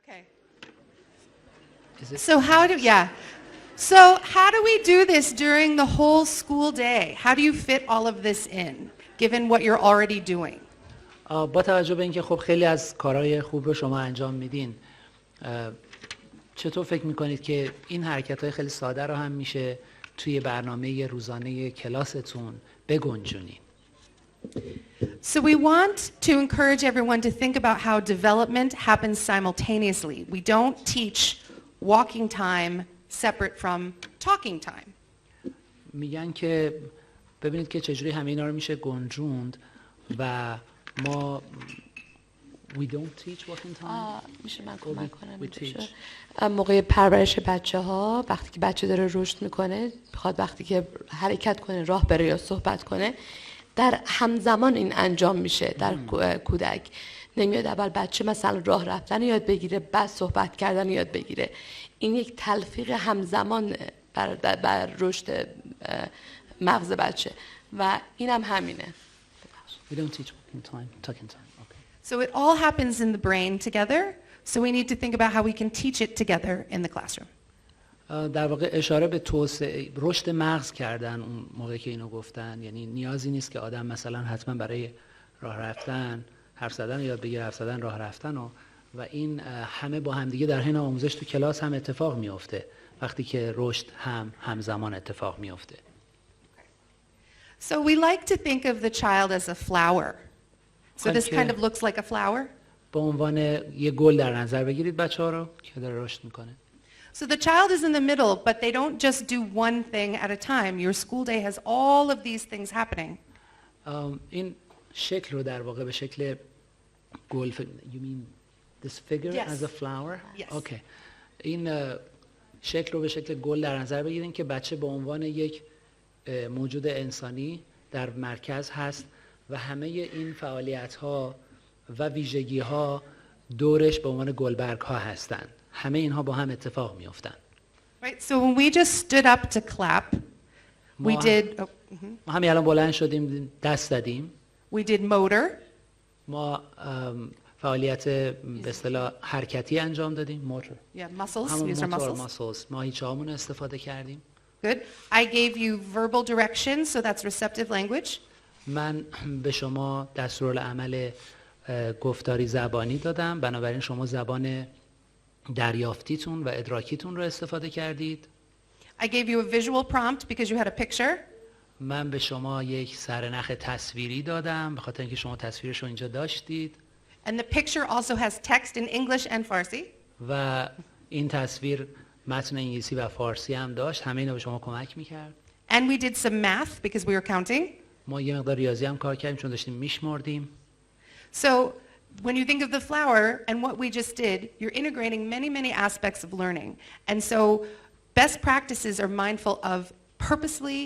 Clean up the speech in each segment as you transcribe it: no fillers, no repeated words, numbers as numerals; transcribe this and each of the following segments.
Okay. So how do we do this during the whole school day? How do you fit all of this in, given what you're already doing? با توجه به اینکه خب خیلی از کارهای خوب رو شما انجام میدین، چطور فکر میکنید که این حرکت‌های خیلی ساده رو هم میشه توی برنامه روزانه کلاستون بگنجونین؟ So we want to encourage everyone to think about how development happens simultaneously. We don't teach walking time separate from talking time. میگن که ببینید که چجوری همه اینا رو میشه گنجوند و ما we don't teach walking time. میشه من کمک کنم؟ موقع پرورش بچه ها وقتی که بچه داره رشد میکنه، بخواد وقتی که حرکت کنه، راه بره یا صحبت کنه، در همزمان این انجام میشه در کودک. نمیاد اول بچه مثلا راه رفتن یاد بگیره بعد صحبت کردن یاد بگیره. این یک تلفیق همزمان بر رشد مغز بچه و اینم همینه. We don't teach walking time, talking time. Okay. So it all happens in the brain together. So we need to think about how we can teach it together in the classroom. در واقع اشاره به توسعه رشد مغز کردن اون موقعی که اینو گفتن، یعنی نیازی نیست که آدم مثلا حتما برای راه رفتن حرف زدن یاد بگیره، حرف زدن راه رفتن و این همه با هم دیگه در حین آموزش تو کلاس هم اتفاق میفته وقتی که رشد همزمان اتفاق میفته. So we like to think of the child as a flower. So this kind of looks like a flower. به عنوان یه گل در نظر بگیرید بچه‌ها رو که داره رشد میکنه. So the child is in the middle, but they don't just do one thing at a time. Your school day has all of these things happening. این شکل رو در واقع به شکل گل you mean this figure Yes. as a flower? Yes. Okay. این شکل رو به شکل گل در نظر بگیرید که بچه به عنوان یک موجود انسانی در مرکز هست و همه این فعالیت‌ها و ویژگی‌ها دورش به عنوان گلبرگ‌ها هستند. همه اینها با هم اتفاق می‌افتند. Right? So when we just stood up to clap, we did ما همین الان بلند شدیم دست زدیم. we did motor. ما فعالیت به اصطلاح حرکتی انجام دادیم. موتور. Yeah, muscles. همون These are موتور muscles. muscles. ماهیچه‌هامون استفاده کردیم. Good. I gave you verbal directions, so that's receptive language. من به شما دستورالعمل گفتاری زبانی دادم، بنابراین شما زبان دریافتیتون و ادراکیتون رو استفاده کردید. I gave you a visual prompt because you had a picture. من به شما یک سرنخ تصویری دادم به خاطر اینکه شما تصویرش رو اینجا داشتید. And the picture also has text in English and Farsi. و این تصویر متن انگلیسی و فارسی هم داشت. همه اینا به شما کمک میکرد. And we did some math because we were counting. ما یه مقدار ریاضی هم کار کردیم چون داشتیم میشمردیم. So when you think of the flower and what we just did, you're integrating many aspects of learning. And so best practices are mindful of purposely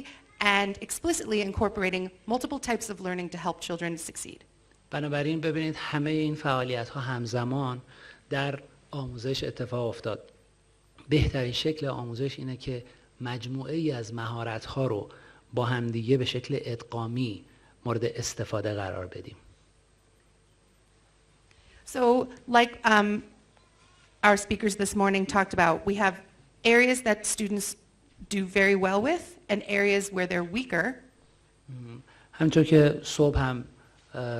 and explicitly incorporating multiple types of learning to help children succeed. بنابراین ببینید همه این فعالیت ها همزمان در آموزش اتفاق افتاد. بهترین شکل آموزش اینه که مجموعه ای از مهارت ها رو با همدیگه به شکل ادغامی مورد استفاده قرار بدیم. So like our speakers this morning talked about, we have areas that students do very well with and areas where they're weaker. همونطور که صبح هم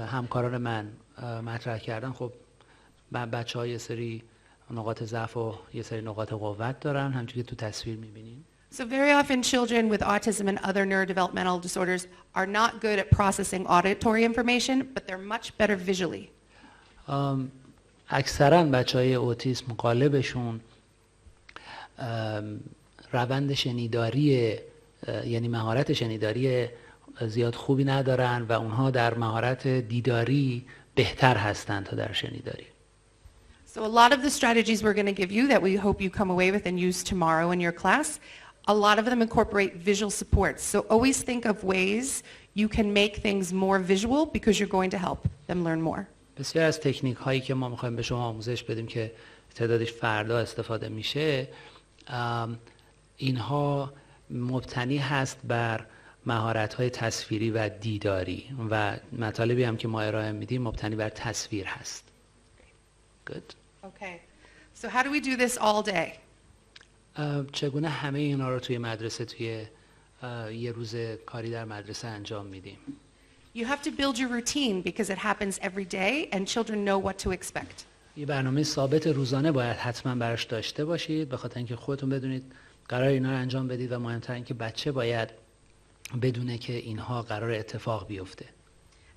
همکاران من مطرح کردن، خب بچه‌ها یه سری نقاط ضعف و یه سری نقاط قوت دارن، همونطور که تو تصویر می‌بینین. So very often children with autism and other neurodevelopmental disorders are not good at processing auditory information, but they're much better visually. اکثرا بچه‌های اوتیسم غالبشون روند شنیداری یعنی مهارت شنیداری زیاد خوبی ندارن و اونها در مهارت دیداری بهتر هستند تا در شنیداری. So a lot of the strategies we're going to give you that we hope you come away with and use tomorrow in your class, a lot of them incorporate visual supports. So always think of ways you can make things more visual because you're going to help them learn more. بسیار از تکنیک هایی که ما میخوایم به شما آموزش بدیم که تعدادش فردا استفاده میشه، اینها مبتنی هست بر مهارت های تصویری و دیداری و مطالبی هم که ما ارائه میدیم مبتنی بر تصویر هست. Good. Okay. So how do we do this all day? چگونه همه اینا رو توی مدرسه توی یه روز کاری در مدرسه انجام میدیم؟ You have to build your routine because it happens every day and children know what to expect. یه برنامه ثابت روزانه باید حتما براش داشته باشید، به خاطر اینکه خودتون بدونید قرار اینا رو انجام بدید و مهمتر اینکه بچه باید بدونه که اینها قرار اتفاق بیفته.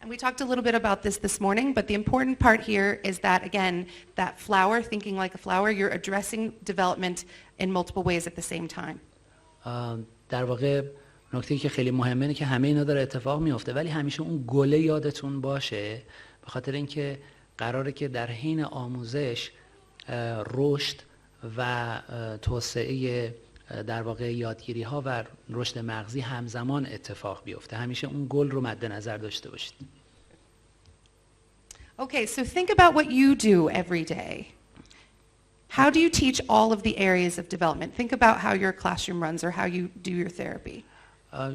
And we talked a little bit about this morning, but the important part here is that, again, that flower, thinking like a flower, you're addressing development in multiple ways at the same time. در واقع نکته‌ای که خیلی مهمه اینه که همه اینا داره اتفاق میفته، ولی همیشه اون گله یادتون باشه، به خاطر اینکه قراره که در حین آموزش رشد و توسعه در واقع یادگیری ها و رشد مغزی همزمان اتفاق بیفته. همیشه اون گل رو مد نظر داشته باشید. Okay, so think about what you do every day. How do you teach all of the areas of development? Think about how your classroom runs or how you do your therapy.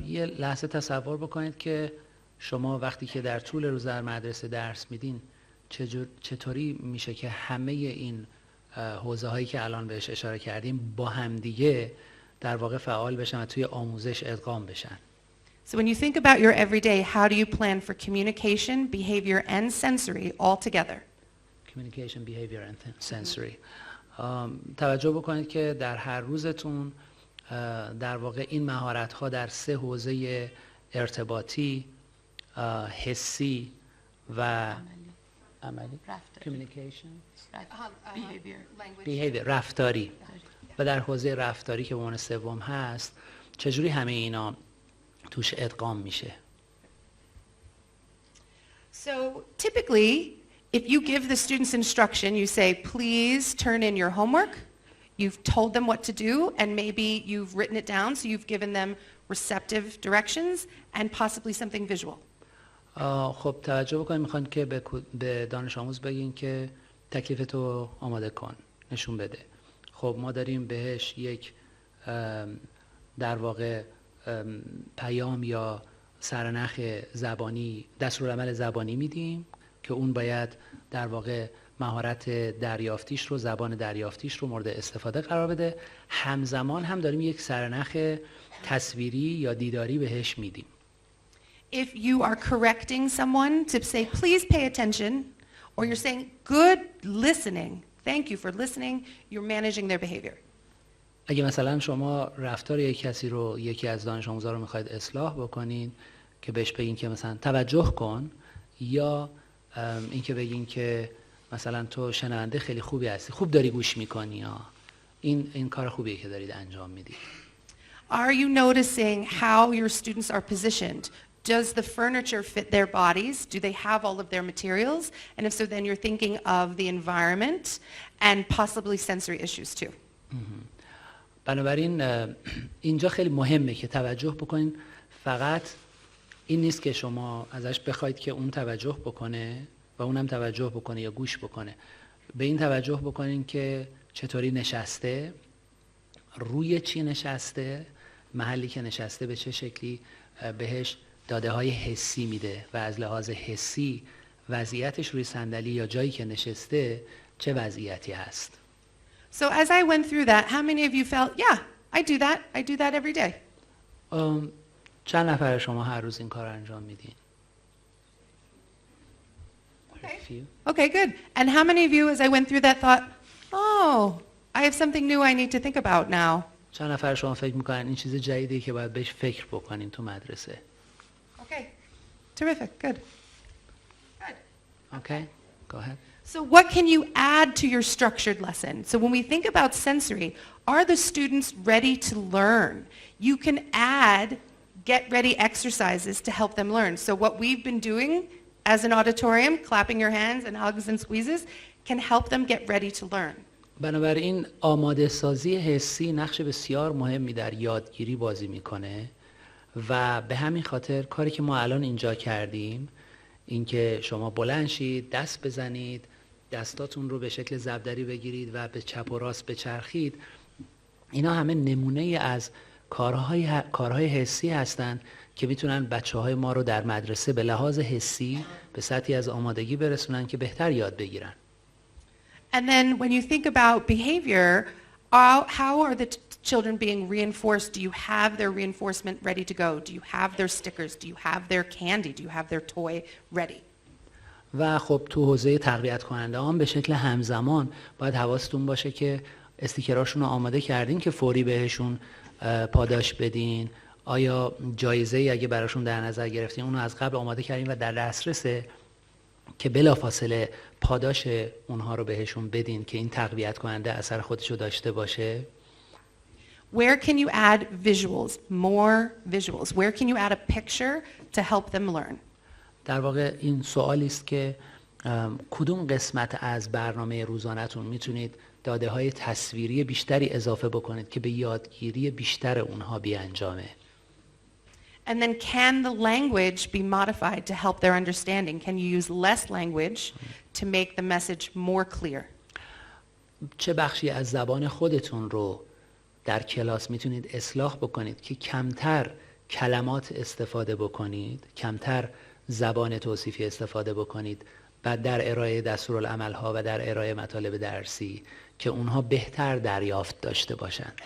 یه لحظه تصور بکنید که شما وقتی که در طول روز در مدرسه درس میدین چطوری میشه که همه این حوزه هایی که الان بهش اشاره کردیم با همدیگه در واقع فعال بشن و توی آموزش ادغام بشن. So when you think about your everyday, how do you plan for communication, behavior, and sensory all together? Communication, behavior and sensory. توجه بکنید که در هر روزتون در واقع این مهارت ها در 3 حوزه ارتباطی، حسی و عملی communication behavior رفتاری و در حوزه رفتاری که به عنوان سوم هست چجوری همه اینا توش ادغام میشه. So typically, if you give the students instruction, you say, please turn in your homework. You've told them what to do, and maybe you've written it down, so you've given them receptive directions and possibly something visual. خب توجه بکنید، میخوان که به دانش آموز بگین که تکلیفتو آماده کن، نشون بده. خب ما داریم بهش یک در واقع پیام یا سرنخ زبانی، دستورالعمل زبانی میدیم که اون باید در واقع مهارت دریافتیش رو، زبان دریافتیش رو مورد استفاده قرار بده. همزمان هم داریم یک سرنخ تصویری یا دیداری بهش میدیم. If you are correcting someone to say, please pay attention, or you're saying, good listening, thank you for listening, you're managing their behavior. اگه مثلا شما رفتار یک کسی رو، یکی از دانش آموزا رو میخواید اصلاح بکنین که بهش بگین که مثلا توجه کن، یا اینکه بگین که مثلا تو شنونده خیلی خوبی هستی، خوب داری گوش میکنی، یا این کار خوبیه که دارید انجام میدید. Are you noticing how your students are positioned? Does the furniture fit their bodies? Do they have all of their materials? And if so, then you're thinking of the environment and possibly sensory issues too. بنابراین اینجا خیلی مهمه که توجه بکنین. فقط این نیست که شما ازش بخواید که اون توجه بکنه و اونم توجه بکنه یا گوش بکنه. به این توجه بکنین که چطوری نشسته، روی چی نشسته، محلی که نشسته به چه شکلی بهش داده های حسی میده و از لحاظ حسی وضعیتش روی صندلی یا جایی که نشسته چه وضعیتی هست. So as I went through that, how many of you felt, yeah, I do that. I do that every day. چند نفر شما هر روز این کار رو انجام میدین؟ Okay, good. And how many of you, as I went through that, thought, oh, I have something new I need to think about now? چند نفر شما فکر میکنن این چیز جدیدی که باید بهش فکر بکنین تو مدرسه؟ Okay, terrific, good. Good. Okay, go ahead. So what can you add to your structured lesson? So when we think about sensory, are the students ready to learn? You can add get ready exercises to help them learn. So what we've been doing as an auditorium, clapping your hands and hugs and squeezes, can help them get ready to learn. بنابراین آماده سازی حسی نقش بسیار مهمی در یادگیری بازی میکنه و به همین خاطر کاری که ما الان اینجا کردیم، اینکه شما بلند شید، دست بزنید، دستاتون رو به شکل ضربدری بگیرید و به چپ و راست بچرخید، اینا همه نمونه از کارهای حسی هستند که میتونن بچه‌های ما رو در مدرسه به لحاظ حسی به سطحی از آمادگی برسونن که بهتر یاد بگیرن. And then when you think about behavior, how are the children being reinforced? Do you have their reinforcement ready to go? Do you have their stickers? Do you have their candy? Do you have their toy ready? و خب تو حوزه تقویت کننده هم به شکل همزمان باید حواستون باشه که استیکراشون رو آماده کردین که فوری بهشون پاداش بدین. آیا جایزه‌ای اگه براشون در نظر گرفتین اون رو از قبل آماده کردین و در دسترسه که بلافاصله پاداش اونها رو بهشون بدین که این تقویت کننده اثر خودش رو داشته باشه. Where can you add visuals, more visuals? Where can you add a picture to help them learn? در واقع این سوالی است که کدوم قسمت از برنامه روزانه‌تون میتونید داده‌های تصویری بیشتری اضافه بکنید که به یادگیری بیشتر اونها بیانجامه. And then can the language be modified to help their understanding? Can you use less language to make the message more clear? چه بخشی از زبان خودتون رو در کلاس میتونید اصلاح بکنید که کمتر کلمات استفاده بکنید، کمتر زبان توصیفی استفاده بکنید بعد در ارائه دستورالعمل‌ها و در ارائه مطالب درسی که اونها بهتر دریافت داشته باشند.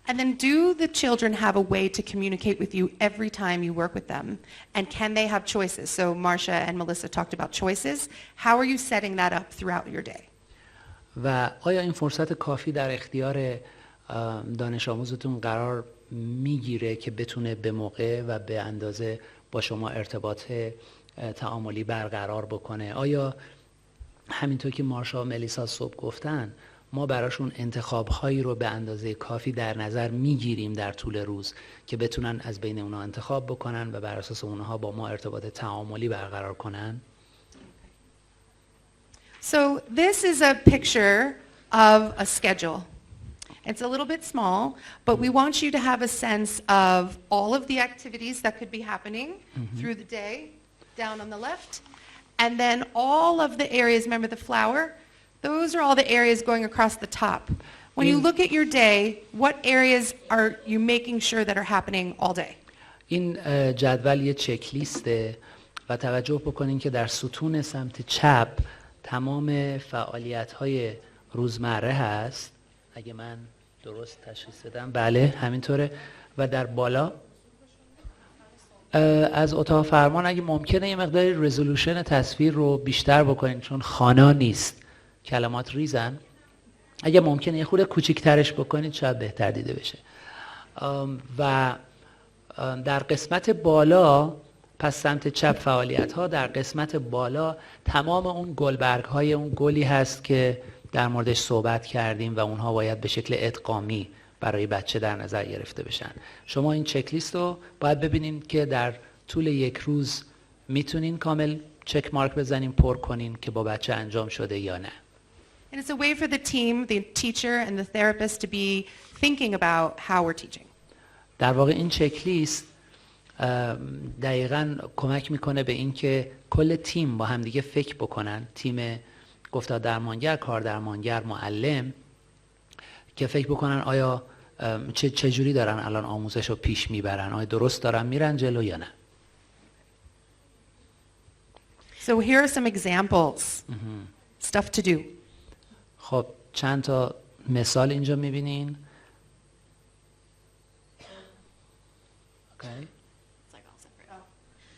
And then do the children have a way to communicate with you every time you work with them? And can they have choices? So Marcia and Melissa talked about choices. How are you setting that up throughout your day? و آیا این فرصت کافی در اختیار دانش آموزتون قرار میگیره که بتونه به موقع و به اندازه با شما ارتباط تعاملی برقرار بکنه؟ آیا همینطور که مارشا و ملیسا صبح گفتن ما براشون انتخاب‌هایی رو به اندازه کافی در نظر میگیریم در طول روز که بتونن از بین اونها انتخاب بکنن و بر اساس اونها با ما ارتباط تعاملی برقرار کنن؟ So this is a picture of a schedule. It's a little bit small, but we want you to have a sense of all of the activities that could be happening through the day, down on the left, and then all of the areas, remember the flower? Those are all the areas going across the top. When you look at your day, what areas are you making sure that are happening all day? این جدول یه چک لیسته و توجه بکنین که در ستون سمت چپ تمام فعالیت‌های روزمره هست. اگه من درست تشخیص دادم بله همینطوره. و در بالا از اتاق فرمان اگه ممکنه یه مقداری رزولوشن تصویر رو بیشتر بکنین چون خوانا نیست، کلمات ریزن. اگه ممکنه یه خورده کوچیک‌ترش بکنید شاید بهتر دیده بشه. و در قسمت بالا پس سمت چپ فعالیت ها، در قسمت بالا تمام اون گلبرگ های اون گلی هست که در موردش صحبت کردیم و اونها باید به شکل ادغامی برای بچه در نظر گرفته بشن. شما این چک لیست رو باید ببینین که در طول یک روز میتونین کامل چک مارک بزنین، پر کنین که با بچه انجام شده یا نه. And it's a way for the team, the teacher and the therapist to be thinking about how we're teaching. در واقع این چک لیست دقیقاً کمک میکنه به این که کل تیم با همدیگه فکر بکنن، تیم گفتار درمانگر، کار درمانگر، معلم، که فکر بکنن آیا چجوری دارن الان آموزش رو پیش میبرن، آیا درست دارن میرن جلو یا نه. So here are some examples, stuff to do. خب چند تا مثال اینجا میبینین. Okay.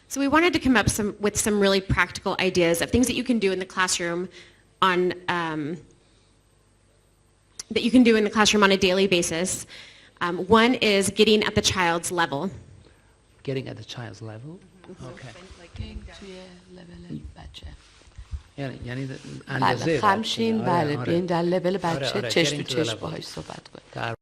So we wanted to come up with some really practical ideas of things that you can do in the classroom on a daily basis. One is getting at the child's level. Getting at the child's level. Okay. یعنی اندازه خمشین بله بیاین در لول بچه چشم تو چشم باهاش صحبت کنید.